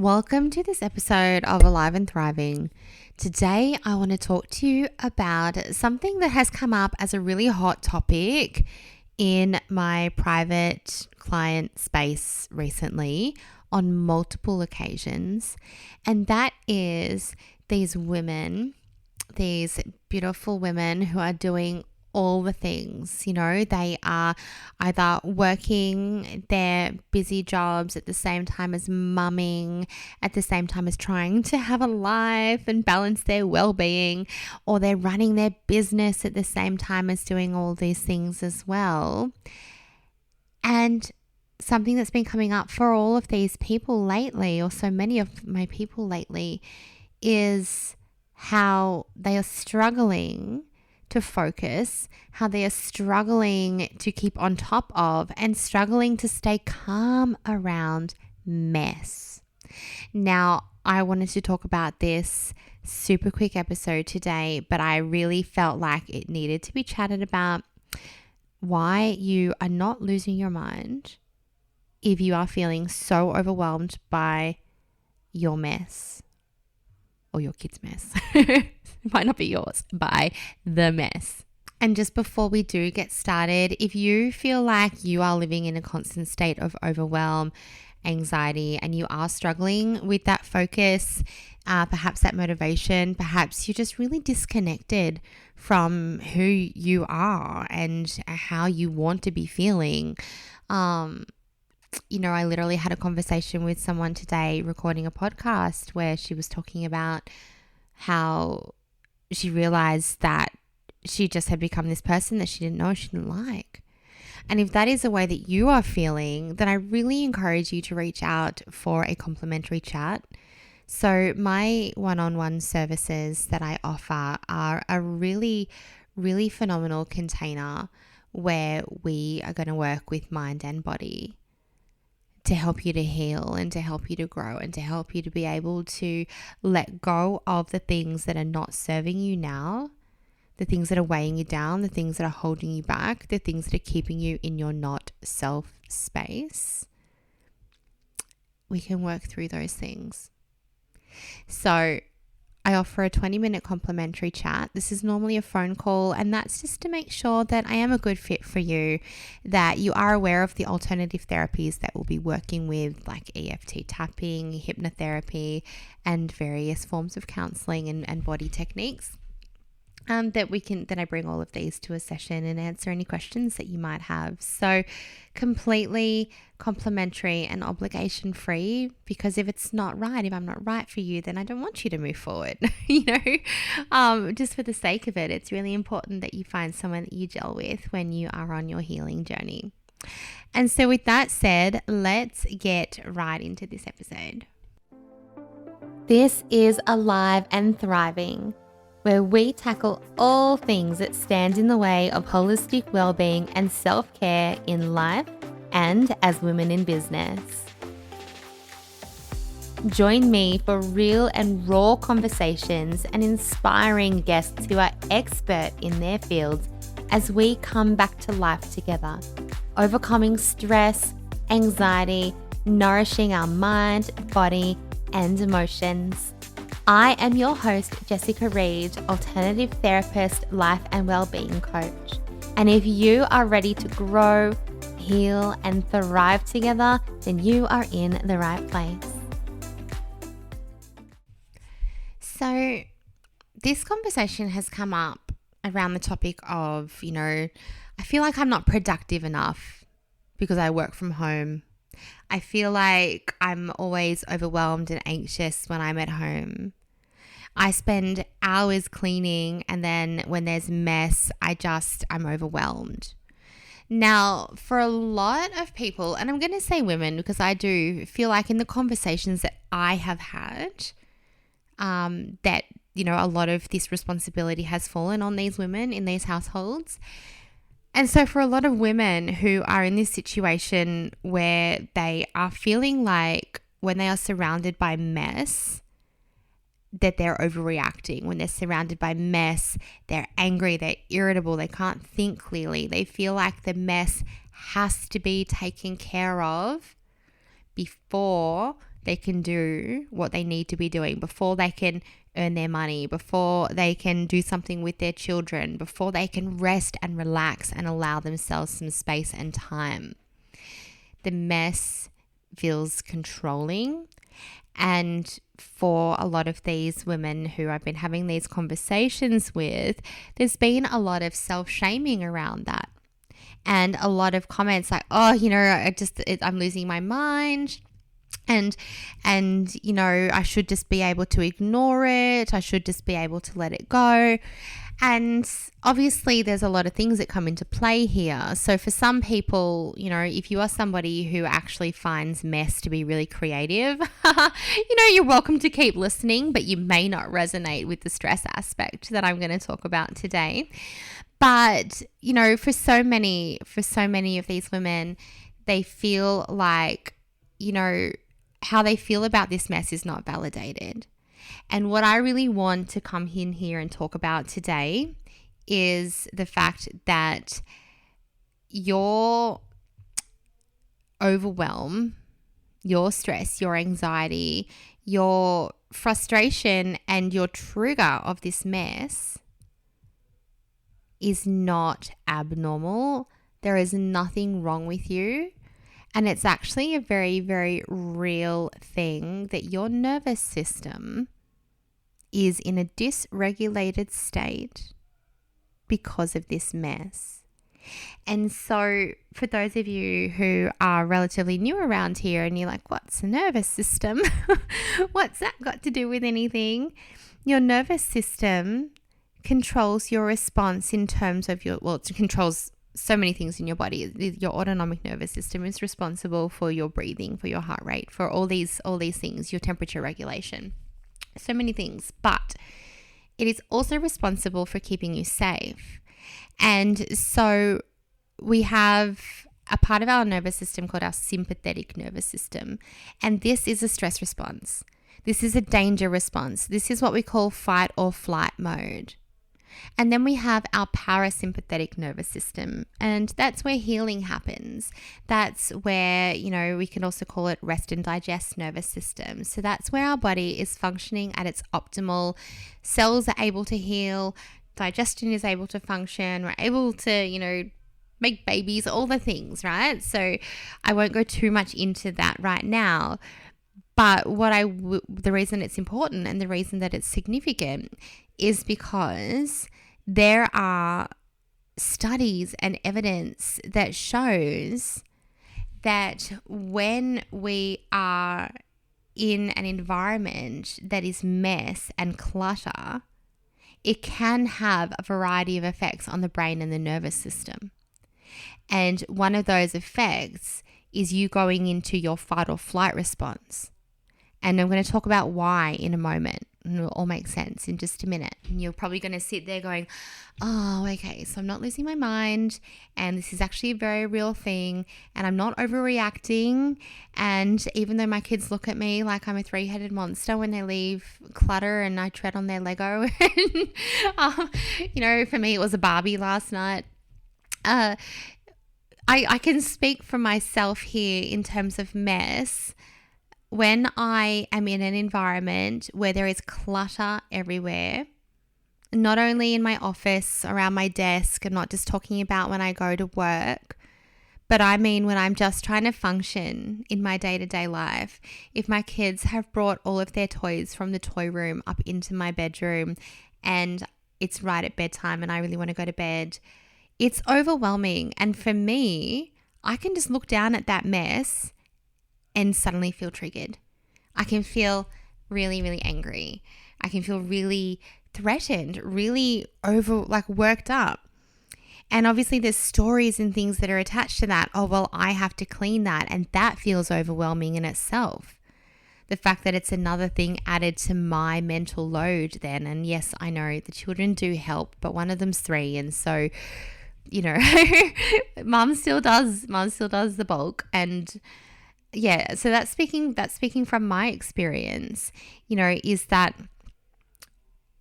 Welcome to this episode of Alive and Thriving. Today, I want to talk to you about something that has come up as a really hot topic in my private client space recently on multiple occasions. And that is these women, these beautiful women who are doing all the things. They are either working their busy jobs at the same time as mumming, at the same time as trying to have a life and balance their well-being, or they're running their business at the same time as doing all these things as well. And something that's been coming up for all of these people lately, or so many of my people lately, is how they are struggling to focus, how they are struggling to keep on top of, and struggling to stay calm around mess. Now, I wanted to talk about this super quick episode today, but I really felt like it needed to be chatted about. Why you are not losing your mind if you are feeling so overwhelmed by your mess or your kid's mess. It might not be yours, by the mess. And just before we do get started, if you feel like you are living in a constant state of overwhelm, anxiety, and you are struggling with that focus, perhaps that motivation, perhaps you're just really disconnected from who you are and how you want to be feeling. I literally had a conversation with someone today recording a podcast where she was talking about how she realized that she just had become this person that she didn't know she didn't like. And if that is the way that you are feeling, then I really encourage you to reach out for a complimentary chat. So my one-on-one services that I offer are a really, really phenomenal container where we are going to work with mind and body to help you to heal and to help you to grow and to help you to be able to let go of the things that are not serving you now, the things that are weighing you down, the things that are holding you back, the things that are keeping you in your not self space. We can work through those things. So I offer a 20-minute complimentary chat. This is normally a phone call, and that's just to make sure that I am a good fit for you, that you are aware of the alternative therapies that we'll be working with, like EFT tapping, hypnotherapy, and various forms of counseling and body techniques. That I bring all of these to a session and answer any questions that you might have. So completely complimentary and obligation free, because if it's not right, if I'm not right for you, then I don't want you to move forward. Just for the sake of it, it's really important that you find someone that you gel with when you are on your healing journey. And so with that said, let's get right into this episode. This is Alive and Thriving, where we tackle all things that stand in the way of holistic well-being and self-care in life and as women in business. Join me for real and raw conversations and inspiring guests who are expert in their fields as we come back to life together, overcoming stress, anxiety, nourishing our mind, body, and emotions. I am your host, Jessica Reed, alternative therapist, life and wellbeing coach. And if you are ready to grow, heal, and thrive together, then you are in the right place. So this conversation has come up around the topic of, I feel like I'm not productive enough because I work from home. I feel like I'm always overwhelmed and anxious when I'm at home. I spend hours cleaning, and then when there's mess, I'm overwhelmed. Now, for a lot of people, and I'm going to say women because I do feel like in the conversations that I have had, that, a lot of this responsibility has fallen on these women in these households. And so for a lot of women who are in this situation where they are feeling like when they are surrounded by mess, that they're overreacting. When they're surrounded by mess, they're angry, they're irritable, they can't think clearly. They feel like the mess has to be taken care of before they can do what they need to be doing, before they can earn their money, before they can do something with their children, before they can rest and relax and allow themselves some space and time. The mess feels controlling. And for a lot of these women who I've been having these conversations with, there's been a lot of self-shaming around that. And a lot of comments like, oh, I'm losing my mind. And I should just be able to ignore it. I should just be able to let it go. And obviously there's a lot of things that come into play here. So for some people, if you are somebody who actually finds mess to be really creative, you're welcome to keep listening, but you may not resonate with the stress aspect that I'm going to talk about today. But, for so many of these women, they feel like, how they feel about this mess is not validated. And what I really want to come in here and talk about today is the fact that your overwhelm, your stress, your anxiety, your frustration, and your trigger of this mess is not abnormal. There is nothing wrong with you. And it's actually a very, very real thing that your nervous system is in a dysregulated state because of this mess. And so for those of you who are relatively new around here and you're like, what's a nervous system? What's that got to do with anything? Your nervous system controls your response in terms of it controls so many things in your body. Your autonomic nervous system is responsible for your breathing, for your heart rate, for all these things, your temperature regulation, so many things. But it is also responsible for keeping you safe. And so we have a part of our nervous system called our sympathetic nervous system. And this is a stress response. This is a danger response. This is what we call fight or flight mode. And then we have our parasympathetic nervous system, and that's where healing happens. That's where, we can also call it rest and digest nervous system. So that's where our body is functioning at its optimal. Cells are able to heal, digestion is able to function, we're able to, make babies, all the things, right? So I won't go too much into that right now. But the reason it's important and the reason that it's significant is because there are studies and evidence that shows that when we are in an environment that is mess and clutter, it can have a variety of effects on the brain and the nervous system. And one of those effects is you going into your fight or flight response. And I'm going to talk about why in a moment. And it will all make sense in just a minute. And you're probably going to sit there going, oh, okay, so I'm not losing my mind. And this is actually a very real thing. And I'm not overreacting. And even though my kids look at me like I'm a three-headed monster when they leave clutter and I tread on their Lego. For me, it was a Barbie last night. I can speak for myself here in terms of mess. When I am in an environment where there is clutter everywhere, not only in my office, around my desk, I'm not just talking about when I go to work, but I mean when I'm just trying to function in my day-to-day life. If my kids have brought all of their toys from the toy room up into my bedroom and it's right at bedtime and I really want to go to bed, it's overwhelming. And for me, I can just look down at that mess and suddenly feel triggered. I can feel really, really angry. I can feel really threatened, really worked up. And obviously there's stories and things that are attached to that. Oh, well, I have to clean that. And that feels overwhelming in itself. The fact that it's another thing added to my mental load then. And yes, I know the children do help, but one of them's 3. And so, mum still does the bulk. And yeah, so that's speaking from my experience, is that,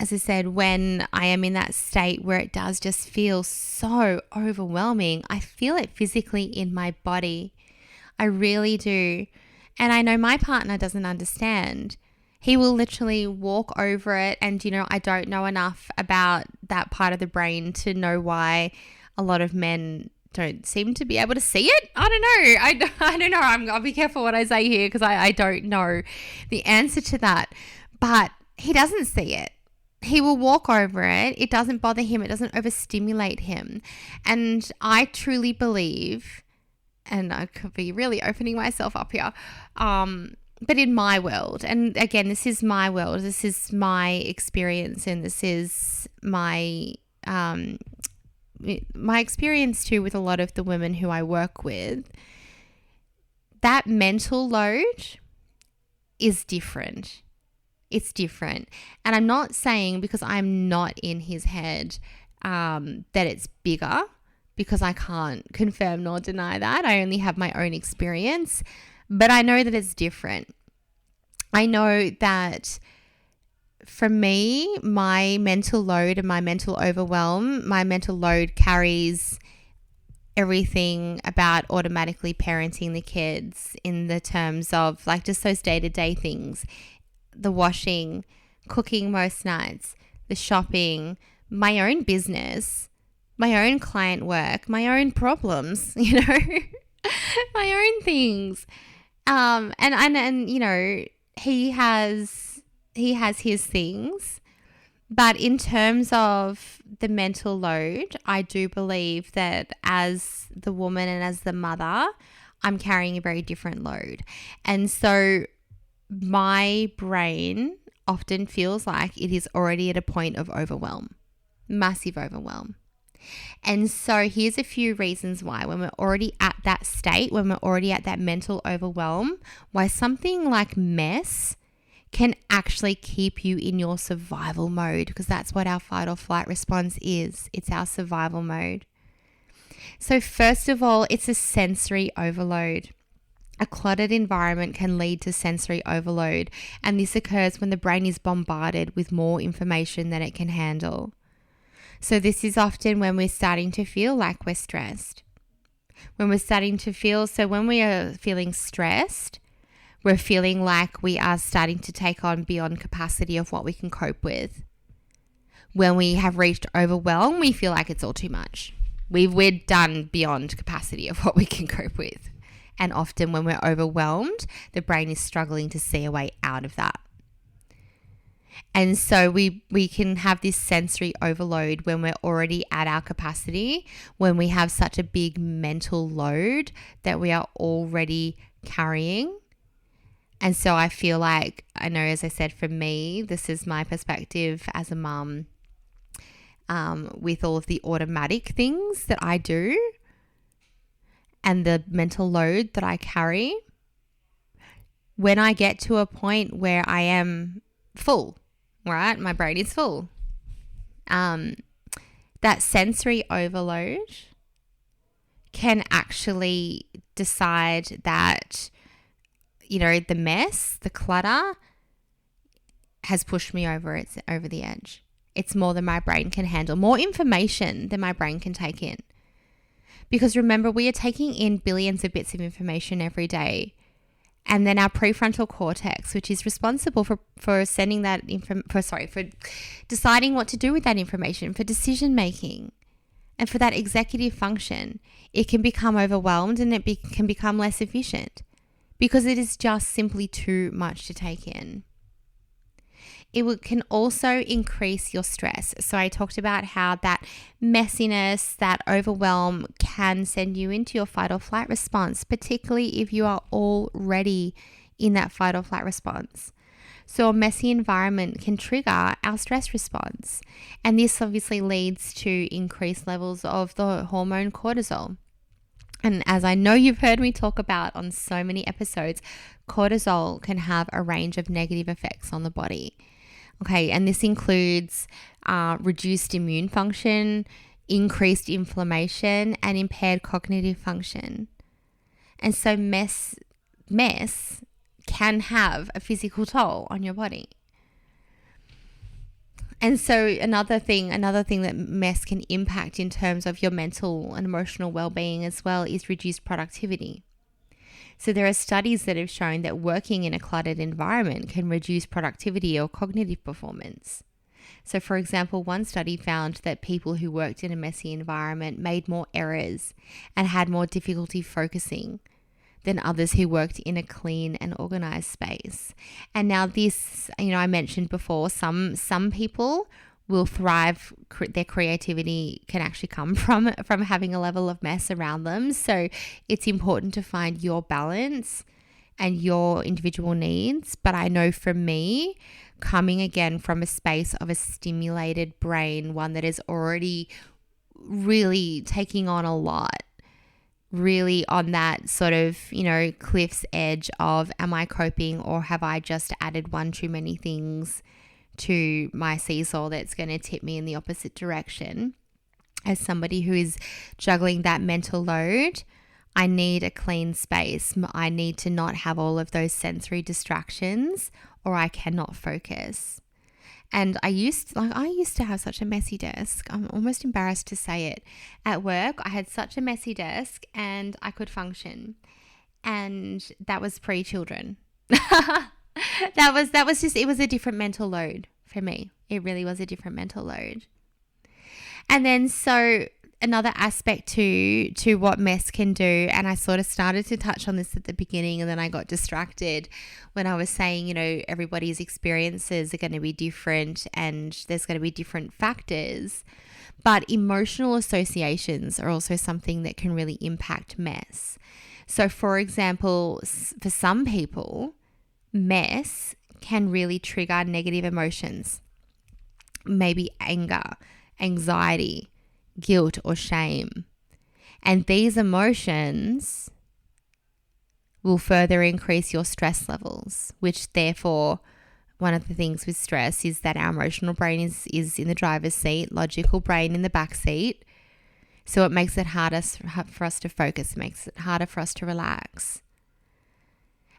as I said, when I am in that state where it does just feel so overwhelming, I feel it physically in my body. I really do. And I know my partner doesn't understand. He will literally walk over it. And, I don't know enough about that part of the brain to know why a lot of men don't seem to be able to see it. I don't know. I don't know. I'll be careful what I say here because I don't know the answer to that. But he doesn't see it. He will walk over it. It doesn't bother him. It doesn't overstimulate him. And I truly believe, and I could be really opening myself up here, but in my world, and again, this is my world, this is my experience, and this is my experience too with a lot of the women who I work with, that mental load is different. It's different. And I'm not saying because I'm not in his head that it's bigger, because I can't confirm nor deny that. I only have my own experience, but I know that it's different. I know that for me, my mental load and my mental overwhelm, my mental load carries everything about automatically parenting the kids in the terms of like just those day-to-day things, the washing, cooking most nights, the shopping, my own business, my own client work, my own problems, my own things. And he has his things, but in terms of the mental load, I do believe that as the woman and as the mother, I'm carrying a very different load. And so my brain often feels like it is already at a point of overwhelm, massive overwhelm. And so here's a few reasons why, when we're already at that state, when we're already at that mental overwhelm, why something like mess can actually keep you in your survival mode, because that's what our fight or flight response is. It's our survival mode. So first of all, it's a sensory overload. A cluttered environment can lead to sensory overload, and this occurs when the brain is bombarded with more information than it can handle. So this is often when we're starting to feel like we're stressed. When we are feeling stressed, we're feeling like we are starting to take on beyond capacity of what we can cope with. When we have reached overwhelm, we feel like it's all too much. We're done beyond capacity of what we can cope with. And often when we're overwhelmed, the brain is struggling to see a way out of that. And so we can have this sensory overload when we're already at our capacity, when we have such a big mental load that we are already carrying. And so I feel like, I know, as I said, for me, this is my perspective as a mum, with all of the automatic things that I do and the mental load that I carry. When I get to a point where I am full, right? My brain is full. That sensory overload can actually decide that, the mess, the clutter has pushed me over the edge. It's more than my brain can handle, more information than my brain can take in. Because remember, we are taking in billions of bits of information every day. And then our prefrontal cortex, which is responsible for sending that for deciding what to do with that information, for decision making, and for that executive function, it can become overwhelmed and it can become less efficient because it is just simply too much to take in. It can also increase your stress. So I talked about how that messiness, that overwhelm can send you into your fight or flight response, particularly if you are already in that fight or flight response. So a messy environment can trigger our stress response. And this obviously leads to increased levels of the hormone cortisol. And as I know you've heard me talk about on so many episodes, cortisol can have a range of negative effects on the body. Okay, and this includes reduced immune function, increased inflammation, and impaired cognitive function. And so mess can have a physical toll on your body. And so another thing that mess can impact in terms of your mental and emotional well-being as well is reduced productivity. So there are studies that have shown that working in a cluttered environment can reduce productivity or cognitive performance. So, for example, one study found that people who worked in a messy environment made more errors and had more difficulty focusing than others who worked in a clean and organized space. And now this, I mentioned before, some people will thrive. Their creativity can actually come from having a level of mess around them. So it's important to find your balance and your individual needs. But I know for me, coming again from a space of a stimulated brain, one that is already really taking on a lot, really on that sort of, cliff's edge of, am I coping, or have I just added one too many things to my seesaw that's going to tip me in the opposite direction? As somebody who is juggling that mental load, I need a clean space. I need to not have all of those sensory distractions, or I cannot focus. And I used to have such a messy desk. I'm almost embarrassed to say it. At work, I had such a messy desk and I could function. And that was pre-children. That was just, it was a different mental load for me. It really was a different mental load. And then so another aspect to what mess can do, and I sort of started to touch on this at the beginning and then I got distracted when I was saying, everybody's experiences are going to be different and there's going to be different factors. But emotional associations are also something that can really impact mess. So for example, for some people, mess can really trigger negative emotions, maybe anger, anxiety, guilt, or shame. And these emotions will further increase your stress levels, which therefore, one of the things with stress is that our emotional brain is in the driver's seat, logical brain in the back seat. So it makes it harder for us to focus, makes it harder for us to relax.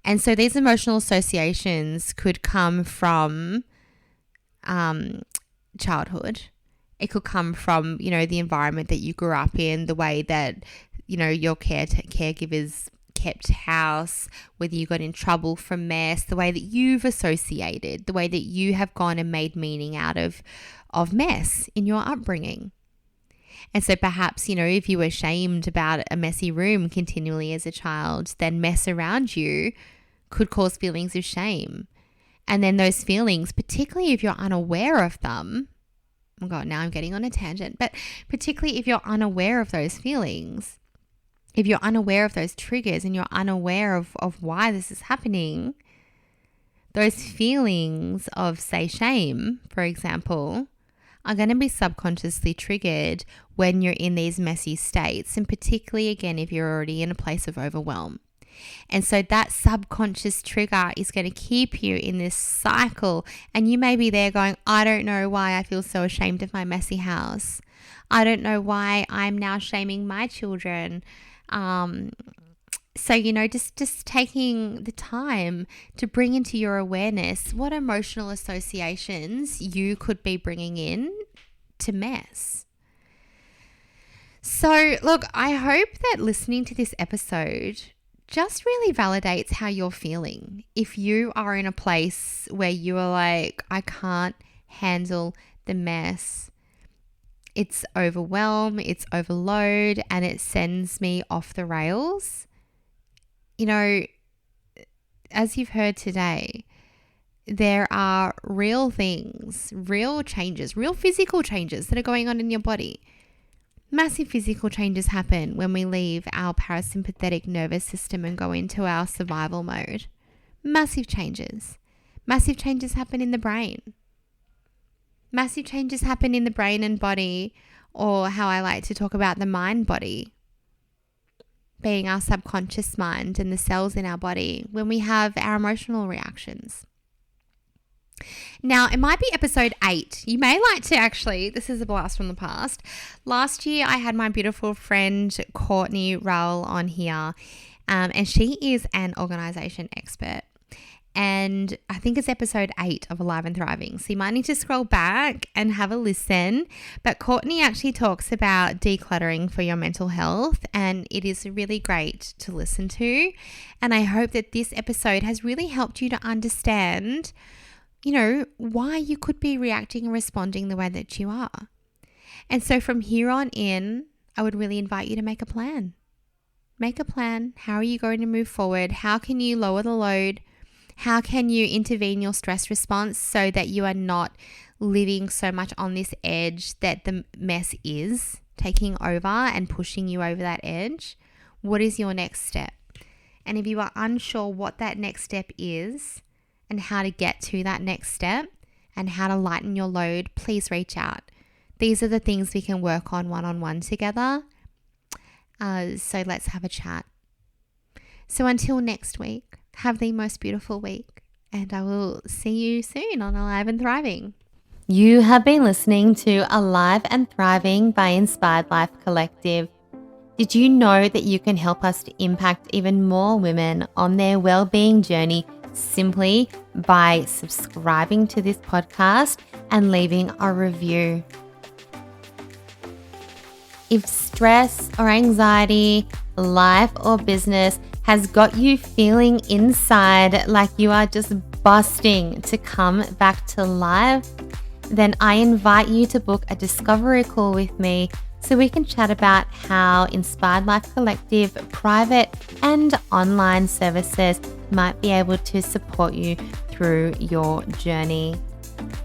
And so these emotional associations could come from childhood. It could come from, the environment that you grew up in, the way that, your caregivers kept house, whether you got in trouble from mess, the way that you've associated, the way that you have gone and made meaning out of mess in your upbringing. And so perhaps, if you were shamed about a messy room continually as a child, then mess around you could cause feelings of shame. And then those feelings, particularly if you're unaware of them, oh God, now I'm getting on a tangent, but particularly if you're unaware of those feelings, if you're unaware of those triggers and you're unaware of why this is happening, those feelings of, say, shame, for example, are going to be subconsciously triggered when you're in these messy states, and particularly, again, if you're already in a place of overwhelm. And so that subconscious trigger is going to keep you in this cycle. And you may be there going, I don't know why I feel so ashamed of my messy house. I don't know why I'm now shaming my children. So, just taking the time to bring into your awareness what emotional associations you could be bringing in to mess. So, look, I hope that listening to this episode just really validates how you're feeling. If you are in a place where you are like, I can't handle the mess, it's overwhelm, it's overload, and it sends me off the rails. As you've heard today, there are real things, real changes, real physical changes that are going on in your body. Massive physical changes happen when we leave our parasympathetic nervous system and go into our survival mode. Massive changes. Massive changes happen in the brain. Massive changes happen in the brain and body, or how I like to talk about the mind-body, being our subconscious mind and the cells in our body when we have our emotional reactions. Now, it might be episode 8. You may like to actually, this is a blast from the past. Last year, I had my beautiful friend Courtney Rowell on here, and she is an organization expert. And I think it's episode 8 of Alive and Thriving. So you might need to scroll back and have a listen. But Courtney actually talks about decluttering for your mental health, and it is really great to listen to. And I hope that this episode has really helped you to understand, why you could be reacting and responding the way that you are. And so from here on in, I would really invite you to make a plan. Make a plan. How are you going to move forward? How can you lower the load? How can you intervene your stress response so that you are not living so much on this edge that the mess is taking over and pushing you over that edge? What is your next step? And if you are unsure what that next step is and how to get to that next step and how to lighten your load, please reach out. These are the things we can work on one-on-one together. So let's have a chat. So until next week, have the most beautiful week, and I will see you soon on Alive and Thriving. You have been listening to Alive and Thriving by Inspired Life Collective. Did you know that you can help us to impact even more women on their well-being journey simply by subscribing to this podcast and leaving a review? If stress or anxiety, life or business has got you feeling inside like you are just busting to come back to life, then I invite you to book a discovery call with me so we can chat about how Inspired Life Collective private and online services might be able to support you through your journey.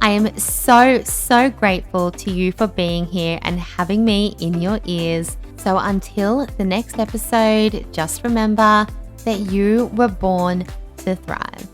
I am so grateful to you for being here and having me in your ears. So until the next episode, just remember that you were born to thrive.